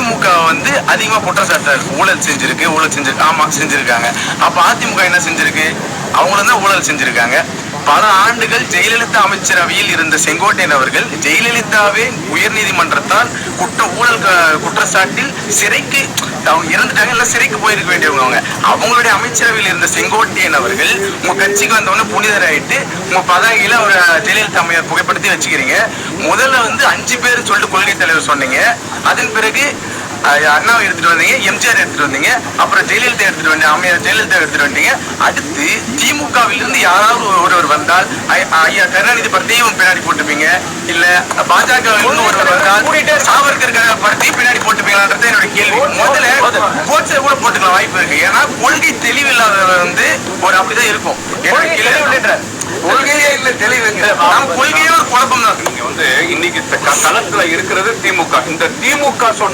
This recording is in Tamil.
திமுக வந்து அதிகமா குற்றச்சாட்டு ஊழல் செஞ்சிருக்கு ஆமா செஞ்சிருக்காங்க. அப்ப அதிமுக என்ன செஞ்சிருக்கு? அவங்களும் தான் ஊழல் செஞ்சிருக்காங்க. பல ஆண்டுகள் ஜெயலலிதா அமைச்சரவையில் இருந்த செங்கோட்டையன் அவர்கள் ஜெயலலிதாவே உயர்நீதிமன்றத்தால் ஊழல் குற்றச்சாட்டில் சிறைக்கு அவங்க இறந்துட்டாங்க, இல்ல சிறைக்கு போயிருக்க வேண்டியவங்க. அவங்களுடைய அமைச்சரவையில் இருந்த செங்கோட்டையன் அவர்கள் உங்க கட்சிக்கு வந்தவொடனே புனிதராயிட்டு உங்க பதாகையில ஒரு ஜெயலலிதா அம்மையார் புகைப்படுத்தி வச்சுக்கிறீங்க. முதல்ல வந்து 5 பேர் சொல்லிட்டு கொள்கை தலைவர் சொன்னீங்க. அதன் பிறகு அண்ணாவை எடுத்துட்டு வந்தீங்க, எம்ஜிஆர் எடுத்துட்டு வந்தீங்க, அப்புறம் ஜெயலலிதா எடுத்துட்டு வந்தீங்க, அம்மையார் ஜெயலலிதா எடுத்துட்டு வந்தீங்க. அடுத்து திமுகவில் இருந்து யாராவது ஒருவர் வந்தால் ஐயா கருணாநிதி படத்தையும் பின்னாடி போட்டுப்பீங்க, இல்ல பாஜகவில் இருந்து ஒருவர் வந்தால் சாவர்கர் படத்தையும் பின்னாடி போட்டுப்பீங்களான்றது என்னோட கேள்வி. முதல்ல கோட்சை கூட போட்டுக்கலாம் வாய்ப்பு இருக்கு. ஏன்னா கொள்கை தெளிவில்லாதவர் வந்து ஒரு அப்படிதான் இருக்கும். கொள்கையே இல்ல தெளிவுங்க, கொள்கையே ஒரு குழப்பம் தான். நீங்க வந்து இன்னைக்கு களத்துல இருக்கிறது திமுக. இந்த திமுக சொன்ன